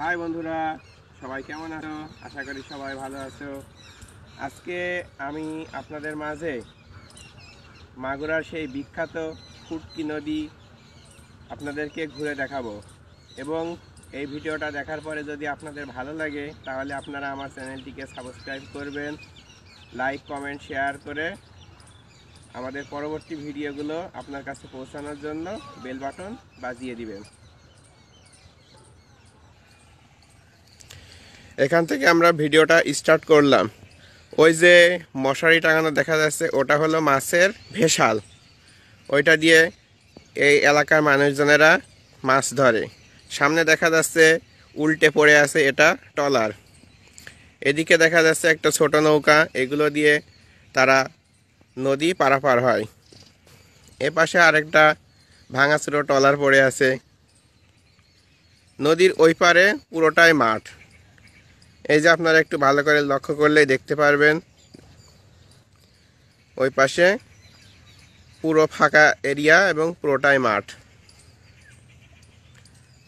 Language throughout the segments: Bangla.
হাই বন্ধুরা, সবাই কেমন আছো? আশা করি সবাই ভালো আছো। আজকে আমি আপনাদের মাঝে মাগুরার সেই বিখ্যাত ফুটকি নদী আপনাদেরকে ঘুরে দেখাবো এবং এই ভিডিওটা দেখার পরে যদি আপনাদের ভালো লাগে তাহলে আপনারা আমার চ্যানেলটিকে সাবস্ক্রাইব করবেন, লাইক কমেন্ট শেয়ার করে আমাদের পরবর্তী ভিডিওগুলো আপনার কাছে পৌঁছানোর জন্য বেল বাটন বাজিয়ে দিবেন। এখান থেকে আমরা ভিডিওটা স্টার্ট করলাম। ওই যে মশারি টাঙানো দেখা যাচ্ছে ওটা হলো মাছের ভেসাল, ওইটা দিয়ে এই এলাকার মানুষজনেরা মাছ ধরে। সামনে দেখা যাচ্ছে উল্টে পড়ে আছে, এটা ট্রলার। এদিকে দেখা যাচ্ছে একটা ছোট নৌকা, এগুলো দিয়ে তারা নদী পারাপার হয়। এ পাশে আরেকটা ভাঙাচোরা ট্রলার পড়ে আছে। নদীর ওই পারে পুরোটাই মাঠ। এই যে আপনারা একটু ভালো করে লক্ষ্য করলেই দেখতে পারবেন ওই পাশে পুরো ফাঁকা এরিয়া এবং পুরোটাই মাঠ।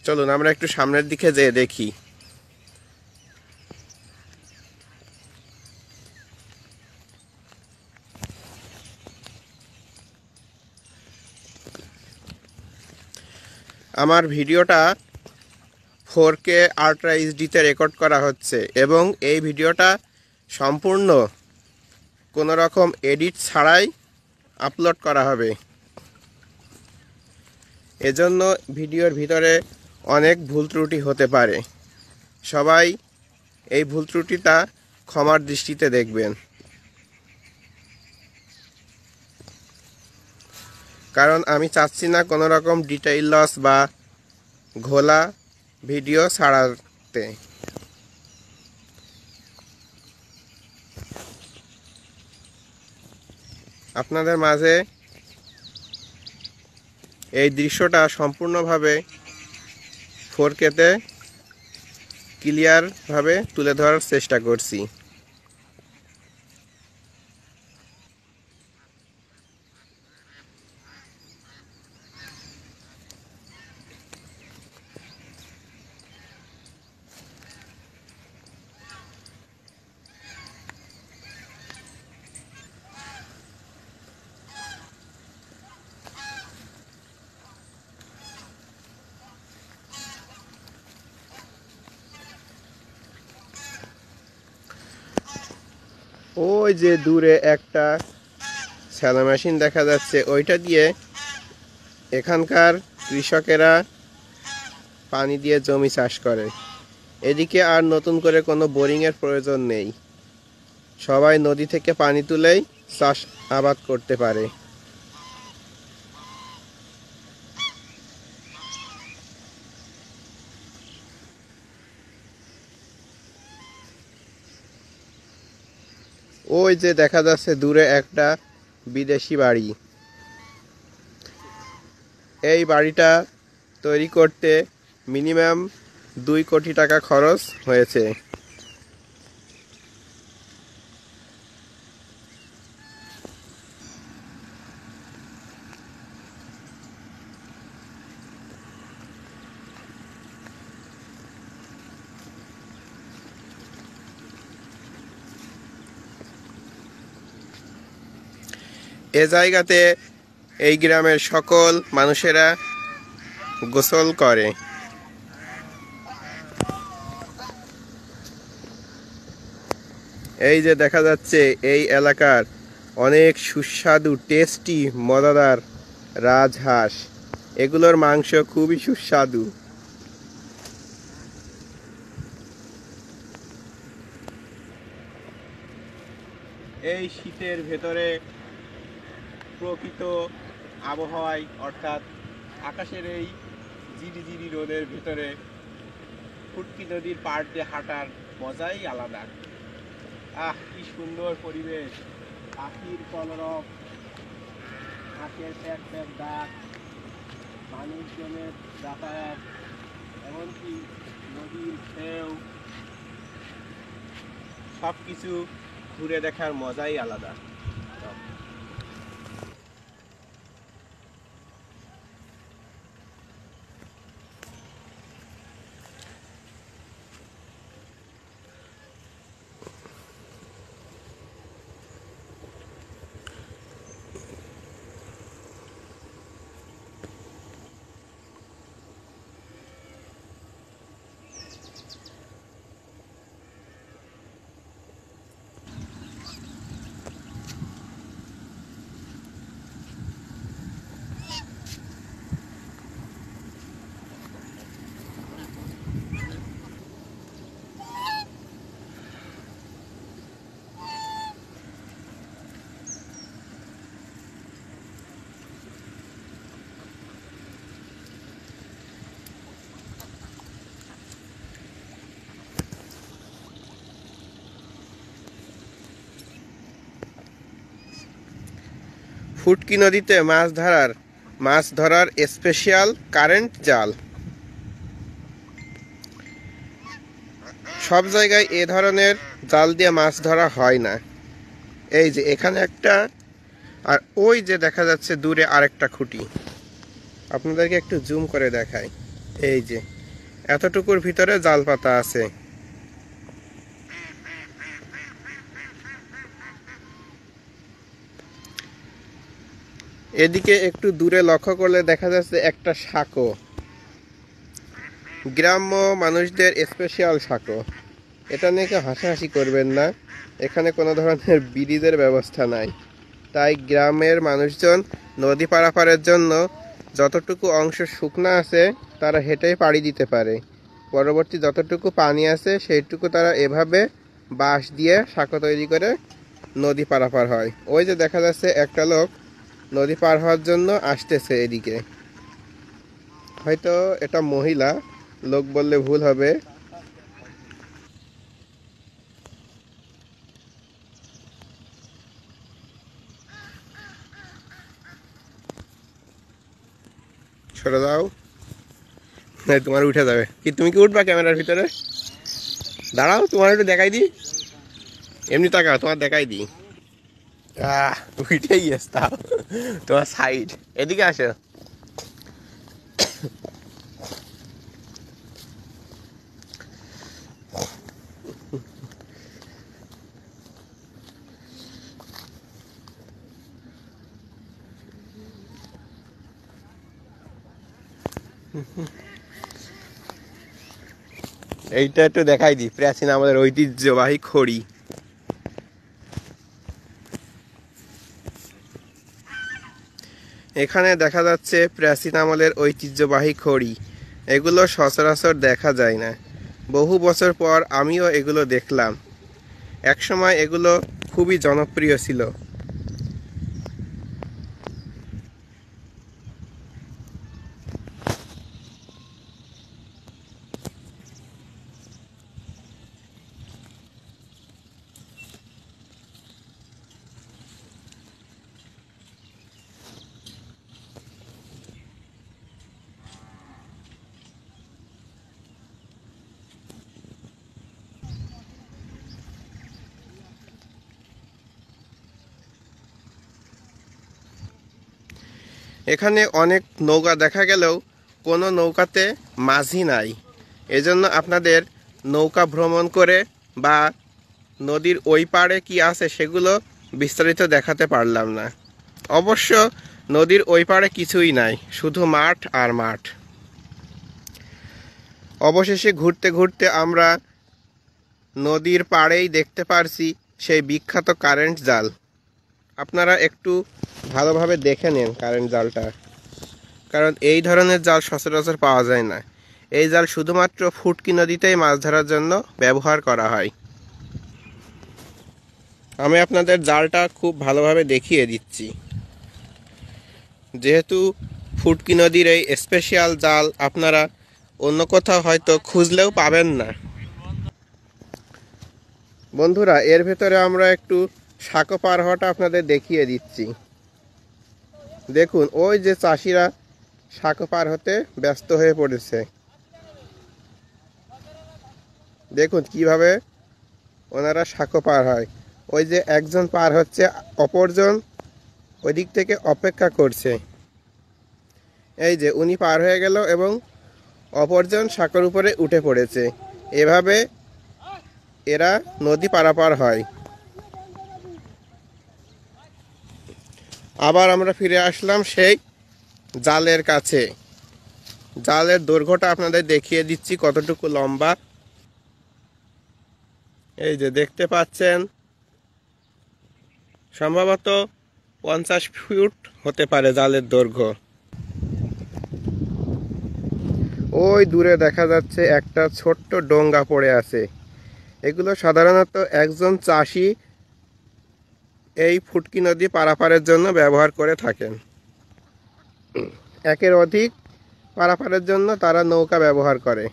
চলুন আমরা একটু সামনের দিকে যেয়ে দেখি। আমার ভিডিওটা 4K আল্ট্রা এইচডিতে রেকর্ড করা হচ্ছে এবং এই ভিডিওটা সম্পূর্ণ কোনো রকম এডিট ছাড়াই আপলোড করা হবে। এজন্য ভিডিওর ভিতরে অনেক ভুল ত্রুটি হতে পারে। সবাই এই ভুল ত্রুটিটা ক্ষমার দৃষ্টিতে দেখবেন, কারণ আমি চাচ্ছি না কোনো রকম ডিটেইল লস বা ঘোলা ভিডিও ছাড়াতে। আপনাদের মাঝে এই দৃশ্যটা সম্পূর্ণভাবে 4Kতে ক্লিয়ারভাবে তুলে ধরার চেষ্টা করছি। ওই যে দূরে একটা স্যালো মেশিন দেখা যাচ্ছে, ওইটা দিয়ে এখানকার কৃষকেরা পানি দিয়ে জমি চাষ করে। এদিকে আর নতুন করে কোনো বোরিংয়ের প্রয়োজন নেই, সবাই নদী থেকে পানি তুলেই চাষ আবাদ করতে পারে। ওই যে দেখা যাচ্ছে দূরে একটা বিদেশি বাড়ি। এই বাড়িটা তৈরি করতে মিনিমাম 2 কোটি টাকা খরচ হয়েছে। এ জায়গাতে এই গ্রামের সকল মানুষেরা গোসল করে। এই যে দেখা যাচ্ছে এই এলাকার অনেক সুস্বাদু টেস্টি মজাদার রাজহাঁস, এগুলোর মাংস খুবই সুস্বাদু। এই শীতের ভেতরে প্রকৃত আবহাওয়ায়, অর্থাৎ আকাশের এই জিরিজিরি রোদের ভেতরে ফুটকি নদীর পাড় দিয়ে হাঁটার মজাই আলাদা। কি সুন্দর পরিবেশ, পাখির কলরব, আখের প্যাক প্যাক ডাক, মানুষজনের যাতায়াত, এমনকি নদীর ঢেউ, সব কিছু ঘুরে দেখার মজাই আলাদা। ফুটকি নদীতে মাছ ধরার স্পেশাল কারেন্ট জাল। সব জায়গায় এ ধরনের জাল দিয়ে মাছ ধরা হয় না। এই যে এখানে একটা, আর ওই যে দেখা যাচ্ছে দূরে আরেকটা খুঁটি, আপনাদেরকে একটু জুম করে দেখাই। এই যে এতটুকুর ভিতরে জাল পাতা আছে। এদিকে একটু দূরে লক্ষ্য করলে দেখা যাচ্ছে একটা সাঁকো, গ্রাম্য মানুষদের স্পেশাল সাঁকো। এটা নিয়ে কেউ হাসাহাসি করবেন না, এখানে কোনো ধরনের ব্রিজের ব্যবস্থা নাই। তাই গ্রামের মানুষজন নদী পারাপারের জন্য যতটুকু অংশ শুকনা আছে তারা হেঁটেই পাড়ি দিতে পারে। পরবর্তী যতটুকু পানি আছে সেইটুকু তারা এভাবে বাঁশ দিয়ে সাঁকো তৈরি করে নদী পারাপার হয়। ওই যে দেখা যাচ্ছে একটা লোক নদী পার হওয়ার জন্য আসতেছে এদিকে। হয়তো এটা মহিলা, লোক বললে ভুল হবে। সরে যাও, তোমার উঠে যাবে। কি তুমি কি উঠবা ক্যামেরার ভিতরে? দাঁড়াও, তোমার একটু দেখাই দিই। এমনি তাকাও, তোমার দেখাই দিই। উঠেই গেছ, তাও তোমার সাইড। এদিকে আসো। এইটা একটু দেখাই দিই, প্রাচীন আমাদের ঐতিহ্যবাহী খড়ি। এখানে দেখা যাচ্ছে প্রাচীন আমলের ঐতিহ্যবাহী খড়ি। এগুলো সচরাচর দেখা যায় না। বহু বছর পর আমিও এগুলো দেখলাম। একসময় এগুলো খুবই জনপ্রিয় ছিল। এখানে অনেক নৌকা দেখা গেলেও কোনো নৌকাতে মাঝি নাই। এজন্য আপনাদের নৌকা ভ্রমণ করে বা নদীর ওই পাড়ে কি আছে সেগুলো বিস্তারিত দেখাতে পারলাম না। অবশ্য নদীর ওই পাড়ে কিছুই নাই, শুধু মাঠ আর মাঠ। অবশেষে ঘুরতে ঘুরতে আমরা নদীর পাড়েই দেখতে পারছি সেই বিখ্যাত কারেন্ট জাল। আপনারা একটু ভালোভাবে দেখে নেন কারেন্ট জালটা, কারণ এই ধরনের জাল সচরাচর পাওয়া যায় না। এই জাল শুধুমাত্র ফুটকি নদীতেই মাছ ধরার জন্য ব্যবহার করা হয়। আমি আপনাদের জালটা খুব ভালোভাবে দেখিয়ে দিচ্ছি। যেহেতু ফুটকি নদীর এই স্পেশাল জাল আপনারা অন্য কোথাও হয়তো খুঁজলেও পাবেন না। বন্ধুরা, এর ভেতরে আমরা একটু সাঁকো পার হওয়াটা আপনাদের দেখিয়ে দিচ্ছি। দেখুন, ওই যে চাষিরা সাঁকো পার হতে ব্যস্ত হয়ে পড়েছে। দেখুন কিভাবে ওনারা সাঁকো পার হয়। ওই যে একজন পার হচ্ছে, অপরজন ওই দিক থেকে অপেক্ষা করছে। এই যে উনি পার হয়ে গেল এবং অপরজন সাঁকোর উপরে উঠে পড়েছে। এভাবে এরা নদী পারাপার হয়। আবার আমরা ফিরে আসলাম সেই জালের কাছে। জালের দৈর্ঘ্যটা আপনাদের দেখিয়ে দিচ্ছি কতটুকু লম্বা। এই যে দেখতে পাচ্ছেন, সম্ভবত 50 ফুট হতে পারে জালের দৈর্ঘ্য। ওই দূরে দেখা যাচ্ছে একটা ছোট্ট ডোঙ্গা পড়ে আছে। এগুলো সাধারণত একজন চাষি এই ফুটকি নদী পারাপারের জন্য ব্যবহার করে থাকেন। একের অধিক পারাপারের জন্য তারা নৌকা ব্যবহার করে।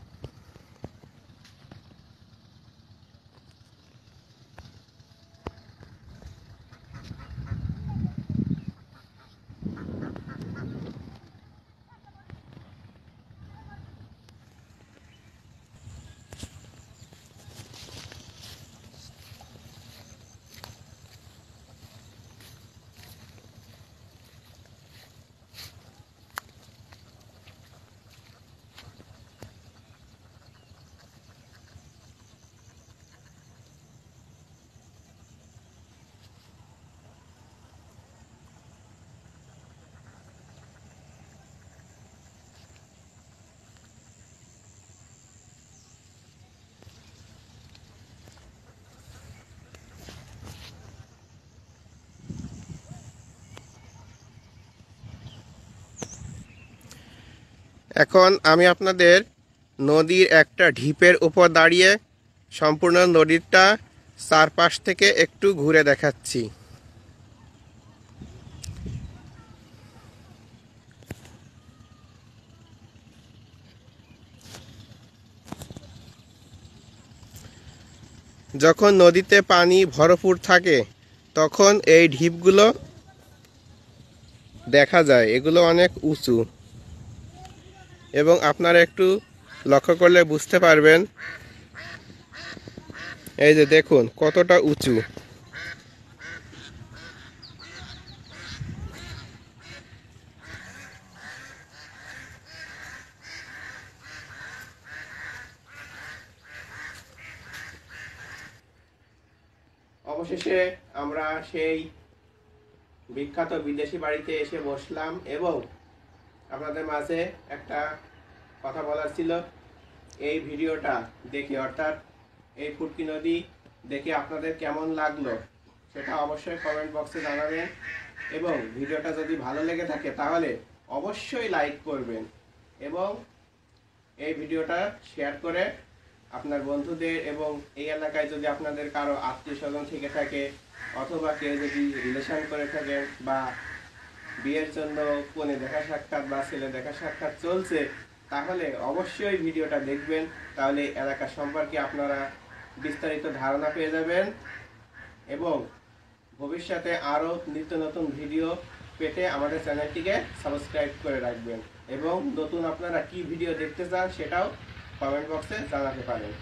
এখন আমি আপনাদের নদীর একটা ঢিপের উপর দাঁড়িয়ে সম্পূর্ণ নদীটা চারপাশ থেকে একটু ঘুরে দেখাচ্ছি। যখন নদীতে পানি ভরপুর থাকে তখন এই ঢিপগুলো দেখা যায়, এগুলো অনেক উঁচু এবং আপনারা একটু লক্ষ্য করলে বুঝতে পারবেন। এই যে দেখুন কতটা উঁচু। অবশেষে আমরা সেই বিখ্যাত বিদেশি বাড়িতে এসে বসলাম এবং আপনাদের মাঝে একটা কথা বলার ছিল। এই ভিডিওটা দেখে, অর্থাৎ এই ফুটকি নদী দেখে আপনাদের কেমন লাগলো সেটা অবশ্যই কমেন্ট বক্সে জানাবেন এবং ভিডিওটা যদি ভালো লেগে থাকে তাহলে অবশ্যই লাইক করবেন এবং এই ভিডিওটা শেয়ার করে আপনার বন্ধুদের এবং এই এলাকায় যদি আপনাদের কারো আত্মীয় স্বজন থেকে থাকে অথবা কেউ যদি রিলেশন করে থাকেন বা বিয়ের জন্য কনে দেখা সাক্ষাৎ বা ছেলে দেখা সাক্ষাৎ চলছে তাহলে অবশ্যই ভিডিওটা দেখবেন। তাহলে এলাকা সম্পর্কে আপনারা বিস্তারিত ধারণা পেয়ে যাবেন এবং ভবিষ্যতে আরও নিত্য নতুন ভিডিও পেতে আমাদের চ্যানেলটিকে সাবস্ক্রাইব করে রাখবেন এবং নতুন আপনারা কি ভিডিও দেখতে চান সেটাও কমেন্ট বক্সে জানাতে পারেন।